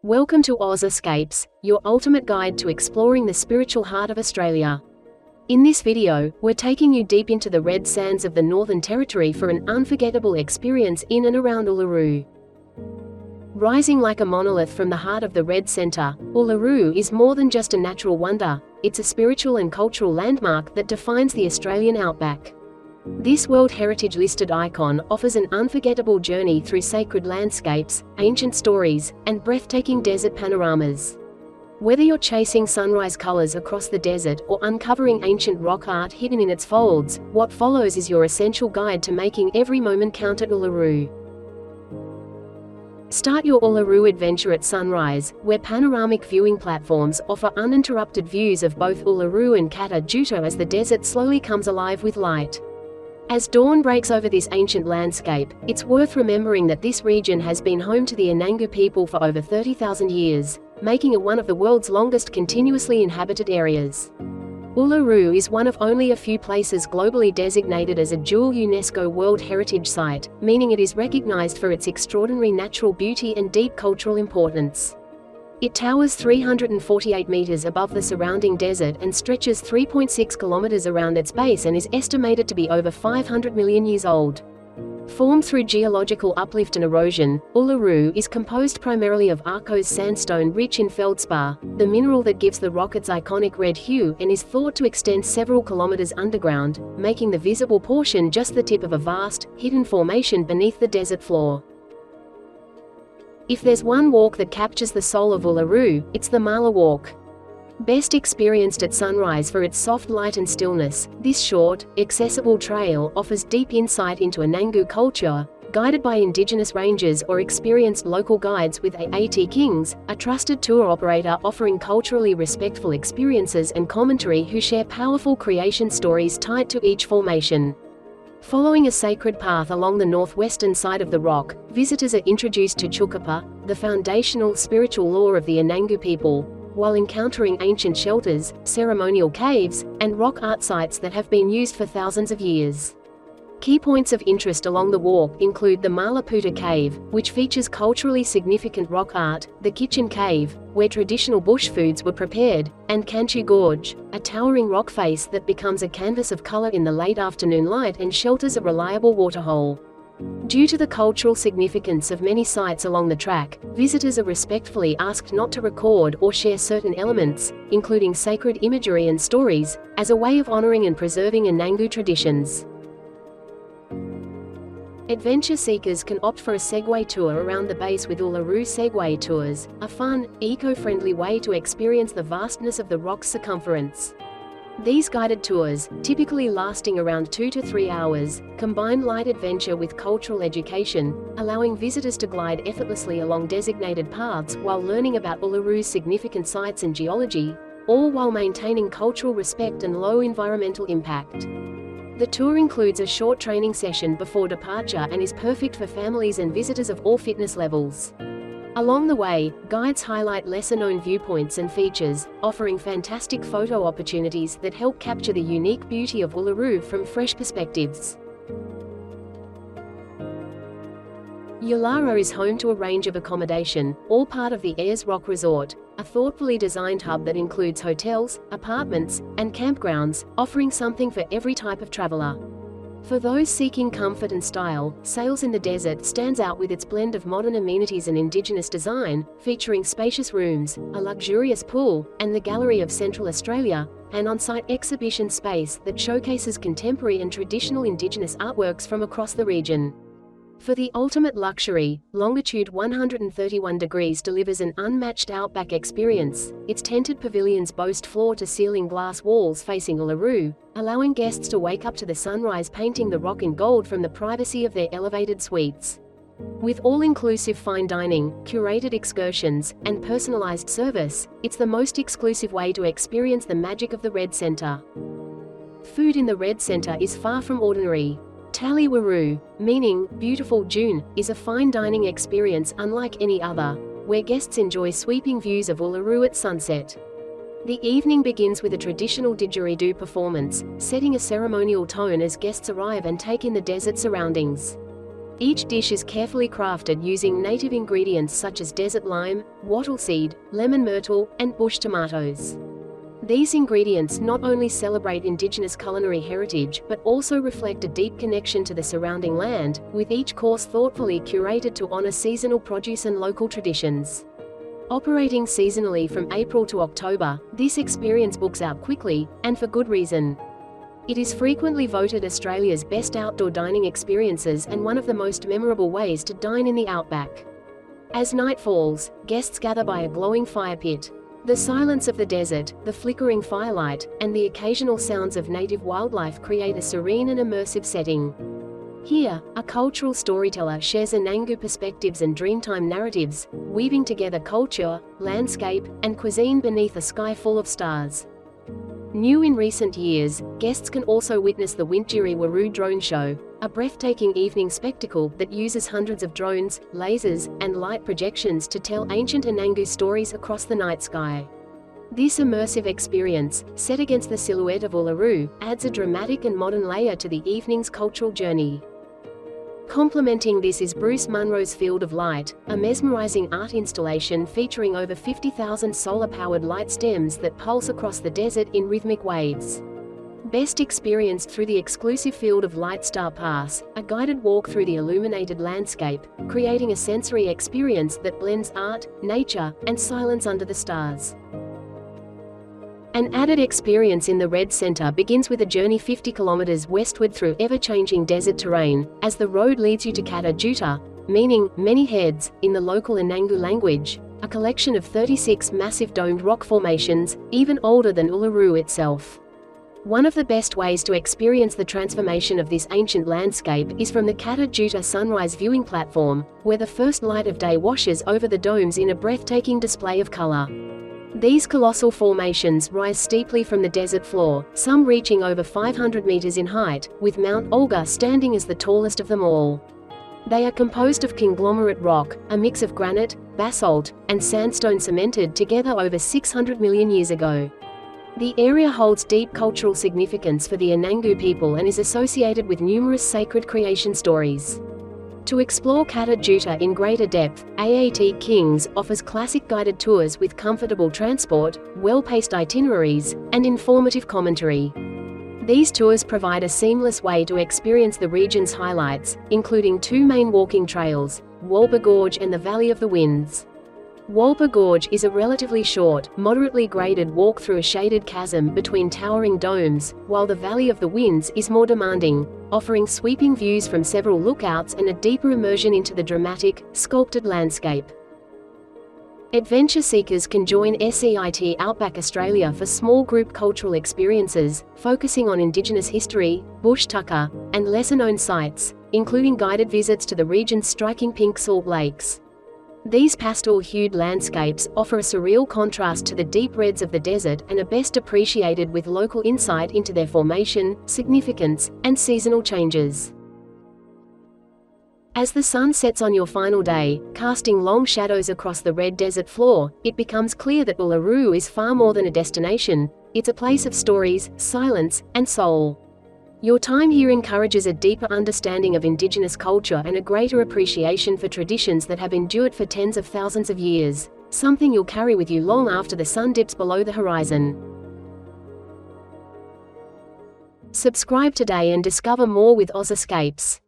Welcome to Oz Escapes, your ultimate guide to exploring the spiritual heart of Australia. In this video, we're taking you deep into the red sands of the Northern Territory for an unforgettable experience in and around Uluru. Rising like a monolith from the heart of the Red Centre, Uluru is more than just a natural wonder, it's a spiritual and cultural landmark that defines the Australian outback. This World Heritage listed icon offers an unforgettable journey through sacred landscapes, ancient stories, and breathtaking desert panoramas. Whether you're chasing sunrise colors across the desert or uncovering ancient rock art hidden in its folds, what follows is your essential guide to making every moment count at Uluru. Start your Uluru adventure at sunrise, where panoramic viewing platforms offer uninterrupted views of both Uluru and Kata Tjuta as the desert slowly comes alive with light. As dawn breaks over this ancient landscape, it's worth remembering that this region has been home to the Anangu people for over 30,000 years, making it one of the world's longest continuously inhabited areas. Uluru is one of only a few places globally designated as a dual UNESCO World Heritage Site, meaning it is recognized for its extraordinary natural beauty and deep cultural importance. It towers 348 meters above the surrounding desert and stretches 3.6 kilometers around its base and is estimated to be over 500 million years old. Formed through geological uplift and erosion, Uluru is composed primarily of Arkose sandstone rich in feldspar, the mineral that gives the rock its iconic red hue and is thought to extend several kilometers underground, making the visible portion just the tip of a vast, hidden formation beneath the desert floor. If there's one walk that captures the soul of Uluru, it's the Mala Walk. Best experienced at sunrise for its soft light and stillness, this short, accessible trail offers deep insight into Anangu culture, guided by indigenous rangers or experienced local guides with AAT Kings, a trusted tour operator offering culturally respectful experiences and commentary who share powerful creation stories tied to each formation. Following a sacred path along the northwestern side of the rock, visitors are introduced to Chukapa, the foundational spiritual lore of the Anangu people, while encountering ancient shelters, ceremonial caves, and rock art sites that have been used for thousands of years. Key points of interest along the walk include the Malaputa Cave, which features culturally significant rock art, the Kitchen Cave, where traditional bush foods were prepared, and Kanchu Gorge, a towering rock face that becomes a canvas of color in the late afternoon light and shelters a reliable waterhole. Due to the cultural significance of many sites along the track, visitors are respectfully asked not to record or share certain elements, including sacred imagery and stories, as a way of honoring and preserving Anangu traditions. Adventure seekers can opt for a Segway tour around the base with Uluru Segway Tours, a fun, eco-friendly way to experience the vastness of the rock's circumference. These guided tours, typically lasting around 2 to 3 hours, combine light adventure with cultural education, allowing visitors to glide effortlessly along designated paths while learning about Uluru's significant sites and geology, all while maintaining cultural respect and low environmental impact. The tour includes a short training session before departure and is perfect for families and visitors of all fitness levels. Along the way, guides highlight lesser-known viewpoints and features, offering fantastic photo opportunities that help capture the unique beauty of Uluru from fresh perspectives. Yulara is home to a range of accommodation, all part of the Ayers Rock Resort, a thoughtfully designed hub that includes hotels, apartments, and campgrounds, offering something for every type of traveler. For those seeking comfort and style, Sails in the Desert stands out with its blend of modern amenities and indigenous design, featuring spacious rooms, a luxurious pool, and the Gallery of Central Australia, an on-site exhibition space that showcases contemporary and traditional indigenous artworks from across the region. For the ultimate luxury, Longitude 131 degrees delivers an unmatched outback experience. Its tented pavilions boast floor-to-ceiling glass walls facing Uluru, allowing guests to wake up to the sunrise painting the rock in gold from the privacy of their elevated suites. With all-inclusive fine dining, curated excursions, and personalized service, it's the most exclusive way to experience the magic of the Red Centre. Food in the Red Centre is far from ordinary. Tali Wiru, meaning beautiful June, is a fine dining experience unlike any other, where guests enjoy sweeping views of Uluru at sunset. The evening begins with a traditional didgeridoo performance, setting a ceremonial tone as guests arrive and take in the desert surroundings. Each dish is carefully crafted using native ingredients such as desert lime, wattle seed, lemon myrtle, and bush tomatoes. These ingredients not only celebrate indigenous culinary heritage but also reflect a deep connection to the surrounding land, with each course thoughtfully curated to honor seasonal produce and local traditions. Operating seasonally from April to October, this experience books out quickly, and for good reason. It is frequently voted Australia's best outdoor dining experiences and one of the most memorable ways to dine in the Outback. As night falls, guests gather by a glowing fire pit. The silence of the desert, the flickering firelight, and the occasional sounds of native wildlife create a serene and immersive setting. Here, a cultural storyteller shares Anangu perspectives and dreamtime narratives, weaving together culture, landscape, and cuisine beneath a sky full of stars. New in recent years, guests can also witness the Wintjiri Wiru drone show, a breathtaking evening spectacle that uses hundreds of drones, lasers, and light projections to tell ancient Anangu stories across the night sky. This immersive experience, set against the silhouette of Uluru, adds a dramatic and modern layer to the evening's cultural journey. Complementing this is Bruce Munro's Field of Light, a mesmerizing art installation featuring over 50,000 solar-powered light stems that pulse across the desert in rhythmic waves. Best experienced through the exclusive Field of Light Star Pass, a guided walk through the illuminated landscape, creating a sensory experience that blends art, nature, and silence under the stars. An added experience in the Red Centre begins with a journey 50 kilometers westward through ever-changing desert terrain, as the road leads you to Kata Tjuta, meaning many heads, in the local Anangu language, a collection of 36 massive domed rock formations, even older than Uluru itself. One of the best ways to experience the transformation of this ancient landscape is from the Kata Tjuta sunrise viewing platform, where the first light of day washes over the domes in a breathtaking display of color. These colossal formations rise steeply from the desert floor, some reaching over 500 meters in height, with Mount Olga standing as the tallest of them all. They are composed of conglomerate rock, a mix of granite, basalt, and sandstone cemented together over 600 million years ago. The area holds deep cultural significance for the Anangu people and is associated with numerous sacred creation stories. To explore Kata Tjuta in greater depth, AAT Kings offers classic guided tours with comfortable transport, well-paced itineraries, and informative commentary. These tours provide a seamless way to experience the region's highlights, including two main walking trails, Walpa Gorge and the Valley of the Winds. Walpa Gorge is a relatively short, moderately graded walk through a shaded chasm between towering domes, while the Valley of the Winds is more demanding, offering sweeping views from several lookouts and a deeper immersion into the dramatic, sculpted landscape. Adventure seekers can join SEIT Outback Australia for small group cultural experiences, focusing on Indigenous history, bush tucker, and lesser-known sites, including guided visits to the region's striking pink salt lakes. These pastel-hued landscapes offer a surreal contrast to the deep reds of the desert and are best appreciated with local insight into their formation, significance, and seasonal changes. As the sun sets on your final day, casting long shadows across the red desert floor, it becomes clear that Uluru is far more than a destination. It's a place of stories, silence, and soul. Your time here encourages a deeper understanding of Indigenous culture and a greater appreciation for traditions that have endured for tens of thousands of years, something you'll carry with you long after the sun dips below the horizon. Subscribe today and discover more with Oz Escapes.